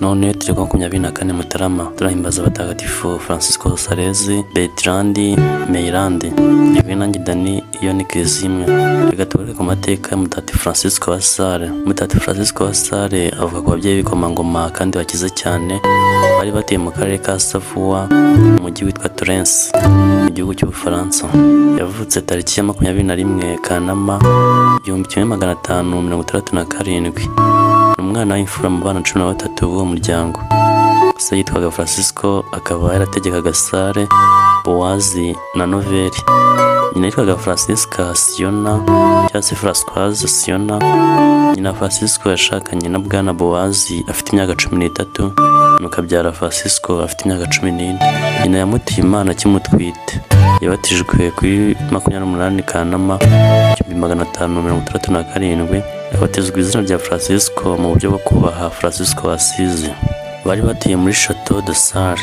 none turi ku 24 Mutarama turahimbaza abatagatifu Francisco Salesi, Bertrand Meirande, Divina Ngidani, iyo ni Kiliziya imwe. Reka tugere ku mateka ya Mutagatifu Francisco wa Sales. Mutagatifu Francisco wa Sales avuga ku babyeyi b'ikomangoma kandi bakize cyane bari batuye mu karere ka Savoie mu mujyi witwa Toulouse mu gihugu cy'Ubufaransa. Yavutse tariki ya 21 Kanama 1567. Umwana w'imfura mu bana 13 b'uwo muryango. Se yitwaga Francisco, akaba yarategekaga Sales, Boise na Novelle. Nyina yitwaga Francisca Siona cyangwa se Françoise Siona. Nyina Francisco yashakanye na Bwana Boise afite imyaka 13, nuko abyara Francisco afite imyaka 14. Nyina yamutiye Imana akimutwite. Yabatijwe kuri 28 Kanama 1567. Yabatizwa izina rya Francisco mu buryo bwo kubaha Francisco wa Assisi. Bari batuye muri Château de Sales.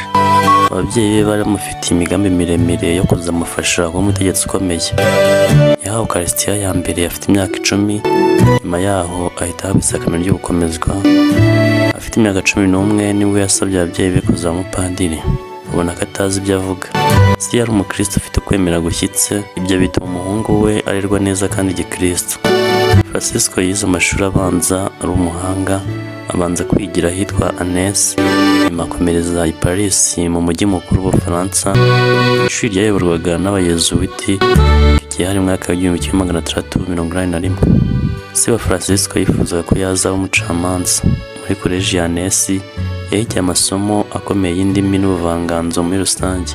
Ababyeyi be bari bamufitiye imigambi miremire yo kuzamufasha kuba umutegetsi ukomeye. Yahawe Eucharistia ya mbere afite imyaka 10, nyuma yaho ahita ahabwa isakamento ryo gukomezwa. Afite imyaka 11 nibwo yasabye ababyeyi be kuzaba umupadiri. Ubona ko atazi ibyo avuga. Se yari umukristo ufite ukwemera gushyitse, ibyo bituma umuhungu we arerwa neza kandi gikristo. Francisco yize amashuri abanza, ari umuhanga, abanza kwigira ahitwa Annecy, nyuma akomereza i Paris mu mujyi mukuru w'Ubufaransa. Ishuri ryayoborwaga n'abayezuwiti, igihe hari mwaka w'1681. Se wa Francisco yifuzaga ko yazaba umucamanza. Muri koleji ya Annecy yahigiye amasomo akomeye y'indimi n'ubuvanganzo muri rusange,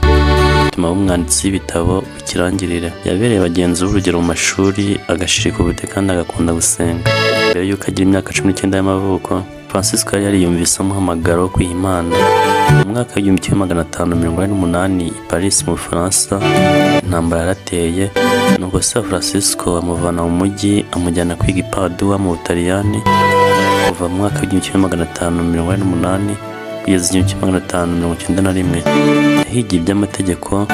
bituma aba umwanditsi w'ibitabo w'ikirangirire. Yabereye bagenzi b'urugero mu mashuri, agashirika ubute kandi agakunda gusenga. Mbere y'uko agira imyaka 19 y'amavuko, Francisco yari yariyumvise umuhamagaro wo kwiha Imana. Mu mwaka w'1548 i Paris mu Bufaransa, intambara yarateye, nuko se wa Francisco amuvana mu mujyi amujyana kwiga i Padua mu Butaliyani. Kuva mu mwaka w'1548 kugeza 1591 yahigiye iby'amategeko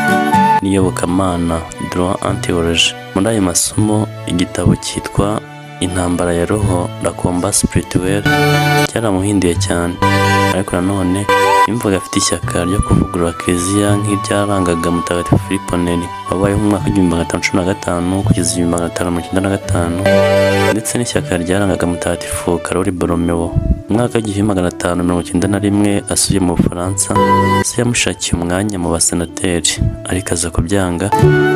n'iyobokamana, droit en théologie. Muri ayo masomo igitabo cyitwa Intambara ya Roho, la combat spirituel, cyaramuhinduye cyane. Ariko nanone yumvaga afite ishyaka ryo kuvugurura Kiliziya nk'ibyarangaga Mutagatifu Filippo Neri wabayeho mu mwaka w'1515 kugeza 1595, ndetse n'ishyaka ryarangaga Mutagatifu Karoli Borromeo. Mu mwaka w'1591 asubiye mu Bufaransa, se yamushakiye umwanya mu basenateri ariko aza kubyanga.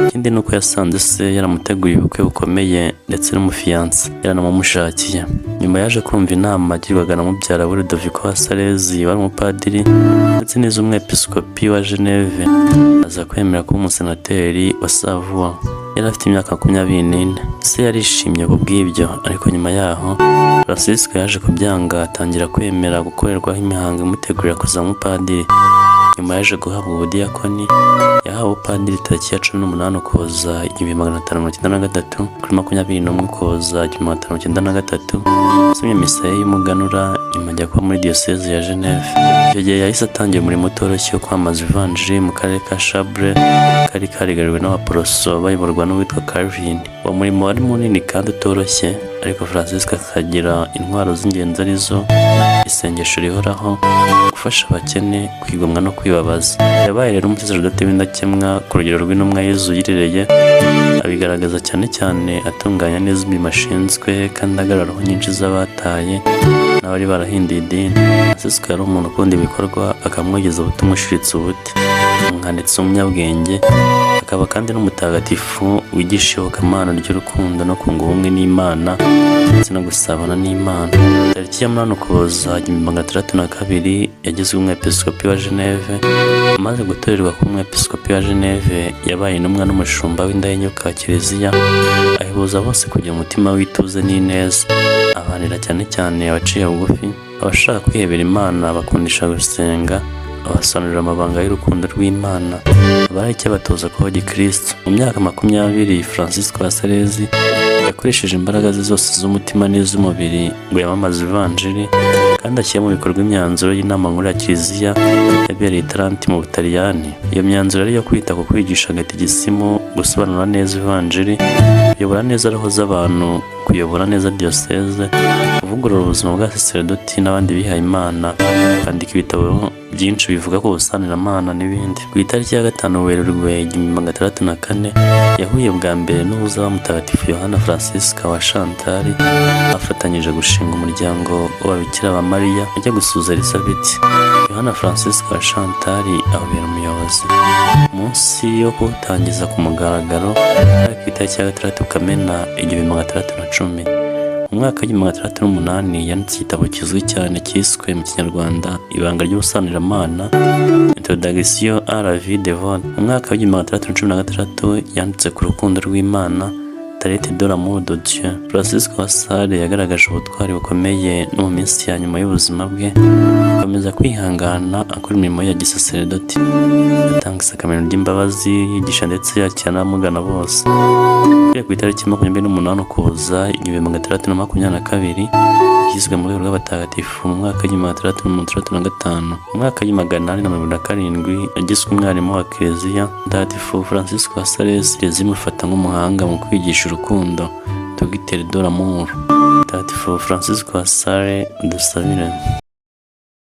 Ikindi nuko yasanze se yaramuteguye ubukwe bukomeye ndetse n'umufiyanse yaranamushakiye. Nyuma yaje kumva inama agirwaga na mubyara we Ludovico wa Salesi wari umupadiri, ndetse n'iz'umwepiskopi wa Geneve, aza kwemera kuba umusenateri wa Savoie. Yari afite imyaka 24. Se yarishimye kubw'ibyo, ariko nyuma yaho Francisco yaje kubyanga, atangira kwemera gukorerwaho imihango imutegurira kuzaba umupadiri. Nyuma yaje guhabwa ubudiyakoni, yahawe ubupadiri tariki ya 18 Ukuboza 1593 kuri 21 Ukuboza 1593. Asomye misa y'umuganura, nyuma ajya kuba muri diyoseze ya Geneve. Icyo gihe yahise atangira umurimo utoroshye wo kwamamaza ivanjiri mu karere ka Chablais kari karigariwe n'abaporoso bayoborwa n'uwitwa Calvin. Uwo murimo wari munini kandi utoroshye, ariko Francisco akagira intwaro z'ingenzi arizo isengesho rihoraho, gufasha abakene, kwigomwa no kwibabaza. Yabaye rero umusaserodoti w'indakemwa ku rugero rw'intumwa Yezu yirereye, abigaragaza cyane cyane atunganya neza imirimo ashinzwe kandi agaruraho nyinshi z'abataye n'abari barahinduye idini. Francisco yari umuntu ukunda ibikorwa, akamwogeza ubutumwa ushiritse ubute, umwanditsi w'umunyabwenge, akaba kandi n'umutagatifu wigisha iyobokamana ry'urukundo no kunga ubumwe n'Imana ndetse no gusabana n'Imana. Tariki ya 8 Ukuboza 1602 yagizwe umwepiskopi wa Geneve. Amaze gutorerwa kuba umwepiskopi wa Geneve, yabaye intumwa n'umushumba w'indahemuka wa Kiliziya, ahibuza bose kugira umutima w'ituze n'ineza, abanira cyane cyane abaciye bugufi, abashaka kwihebera Imana bakundisha gusenga, abasobanurira amabanga y'urukundo rw'Imana, abaha icyo batoza kuba gikristo. Mu myaka 20 Francisco wa Salesi yakoresheje imbaraga ze zose z'umutima n'iz'umubiri ngo yamamaze ivanjiri, kandi ashyira mu bikorwa imyanzuro y'inama nkuru ya Kiliziya yabereye i Taranto mu Butaliyani. Iyo myanzuro yari iyo kwita ku kwigisha agatigisimu, gusobanura neza ivanjiri, kuyobora neza roho z'abantu, kuyobora neza diyoseze, kuvugurura ubuzima bwa sacerdoti n'abandi bihaye Imana, kwandika ibitabo byinshi bivuga ku busangiramana n'ibindi. Ku itariki ya 5 Werurwe 1604 yahuye bwa mbere n'ubuza wa Mutagatifu Yohana Francisca wa Chantal, bafatanyije gushinga umuryango w'ababikira ba Mariya ajya gusuza Elizabeth. Yohana Francisca wa Chantal ababera umuyobozi. Umunsi wo kuwutangiza ku mugaragaro ku itariki ya 6 Kamena 1610. Mu mwaka wa 1608 yanditse igitabo kizwi cyane cyiswe mu Kinyarwanda Ibanga ry'Ubusangiramana, Introduction à la vie de Dieu. Mu mwaka wa 1616 yanditse ku rukundo rw'Imana, Traité de l'amour de Dieu. Francisco wa Sales yagaragaje ubutwari bukomeye no mu minsi ya nyuma y'ubuzima bwe, akomeza kwihangana akora imirimo ya gisaserdoti, atanga isakamento ry'imbabazi, yigisha ndetse yakira n'abamugana bose. Ku itariki 28 Ukuboza 1622 yiswe mu rwego rw'abatagatifu mu mwaka wa 1635. Mu mwaka wa 847 yagiswe umwarimu wa Kiliziya. Mutagatifu Francisco wa Sales zimufata nk'umuhanga mu kwigisha urukundo, Docteur de l'amour. Mutagatifu Francisco wa Sales, dusabire.